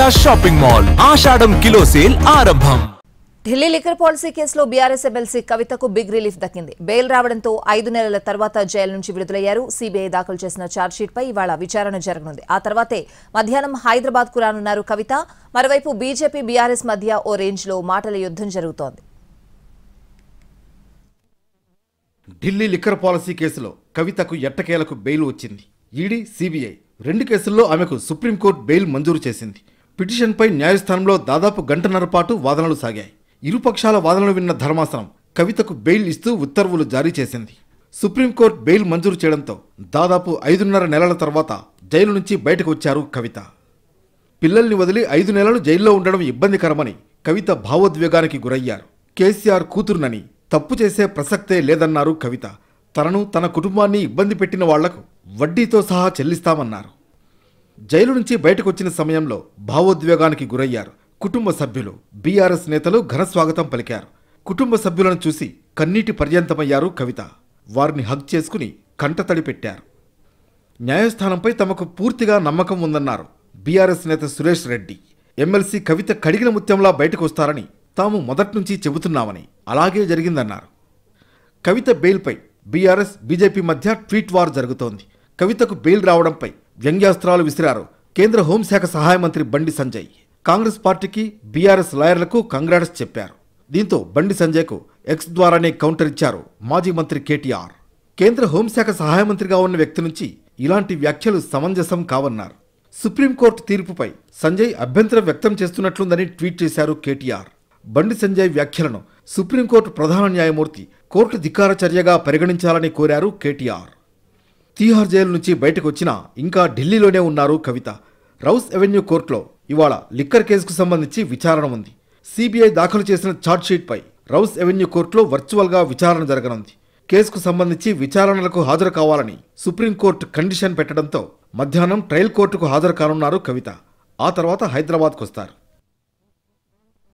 విజయ shopping mall ఆషాఢం kilo sale ఆరంభం. Delhi liquor policy కేసులో BRS MLC కవితకు బిగ్ రిలీఫ్ దక్కింది. బెయిల్ రావడంతో 5 నెలల తర్వాత జైలు నుంచి విడుదలయ్యారు. సీబీఐ దాఖలు చేసిన ఛార్జ్షీట్ పై ఇవాళ విచారణ జరగనుంది. ఆ తర్వాతే మధ్యాహ్నం హైదరాబాద్ కు రానున్నారు కవిత. మరోవైపు బీజేపీ బీఆర్ఎస్ మధ్య ఓ రేంజ్ లో మాటల యుద్ధం జరుగుతోంది. ఢిల్లీ లిక్కర్ పాలసీ కేసులో కవితకు ఎట్టకేలకు బెయిల్ వచ్చింది. ఈడీ, సీబీఐ 2 కేసుల్లో ఆమెకు సుప్రీంకోర్టు బెయిల్ మంజూరు చేసింది. పిటిషన్పై న్యాయస్థానంలో దాదాపు గంటన్నర పాటు వాదనలు సాగాయి. ఇరుపక్షాల వాదనలు విన్న ధర్మాసనం కవితకు బెయిల్ ఇస్తూ ఉత్తర్వులు జారీ చేసింది. సుప్రీంకోర్టు బెయిల్ మంజూరు చేయడంతో దాదాపు 5.5 నెలల తర్వాత జైలు నుంచి బయటకు వచ్చారు కవిత. పిల్లల్ని వదిలి 5 నెలలు జైల్లో ఉండడం ఇబ్బందికరమని కవిత భావోద్వేగానికి గురయ్యారు. కేసీఆర్ కూతురునని తప్పు చేసే ప్రసక్తే లేదన్నారు కవిత. తనను, తన కుటుంబాన్ని ఇబ్బంది పెట్టిన వాళ్లకు వడ్డీతో సహా చెల్లిస్తామన్నారు. జైలు నుంచి బయటకు వచ్చిన సమయంలో భావోద్వేగానికి గురయ్యారు. కుటుంబ సభ్యులు, బీఆర్ఎస్ నేతలు ఘనస్వాగతం పలికారు. కుటుంబ సభ్యులను చూసి కన్నీటి పర్యంతమయ్యారు కవిత. వారిని హగ్ చేసుకుని కంటతడి పెట్టారు. న్యాయస్థానంపై తమకు పూర్తిగా నమ్మకం ఉందన్నారు బీఆర్ఎస్ నేత సురేష్ రెడ్డి. ఎమ్మెల్సీ కవిత కడిగిన ముత్యంలా బయటకు వస్తారని తాము మొదట్నుంచి చెబుతున్నామని, అలాగే జరిగిందన్నారు. కవిత బెయిల్పై బీఆర్ఎస్, బీజేపీ మధ్య ట్వీట్ వార్ జరుగుతోంది. కవితకు బెయిల్ రావడంపై వ్యంగ్యాస్త్రాలు విసిరారు కేంద్ర హోంశాఖ సహాయ మంత్రి బండి సంజయ్. కాంగ్రెస్ పార్టీకి, బీఆర్ఎస్ లాయర్లకు కంగ్రాట్స్ చెప్పారు. దీంతో బండి సంజయ్కు ఎక్స్ ద్వారానే కౌంటర్ ఇచ్చారు మాజీ మంత్రి కేటీఆర్. కేంద్ర హోంశాఖ సహాయ మంత్రిగా ఉన్న వ్యక్తి నుంచి ఇలాంటి వ్యాఖ్యలు సమంజసం కావన్నారు. సుప్రీంకోర్టు తీర్పుపై సంజయ్ అభ్యంతరం వ్యక్తం చేస్తున్నట్లుందని ట్వీట్ చేశారు కేటీఆర్. బండి సంజయ్ వ్యాఖ్యలను సుప్రీంకోర్టు ప్రధాన న్యాయమూర్తి కోర్టు ధిక్కార చర్యగా పరిగణించాలని కోరారు కేటీఆర్. తీహార్ జైలు నుంచి బయటకు వచ్చినా ఇంకా ఢిల్లీలోనే ఉన్నారు కవిత. రౌస్ ఎవెన్యూ కోర్టులో ఇవాళ లిక్కర్ కేసుకు సంబంధించి విచారణ ఉంది. సీబీఐ దాఖలు చేసిన ఛార్జ్షీట్పై రౌస్ ఎవెన్యూ కోర్టులో వర్చువల్గా విచారణ జరగనుంది. కేసుకు సంబంధించి విచారణలకు హాజరు కావాలని సుప్రీంకోర్టు కండిషన్ పెట్టడంతో మధ్యాహ్నం ట్రయల్ కోర్టుకు హాజరు కానున్నారు కవిత. ఆ తర్వాత హైదరాబాద్కు వస్తారు.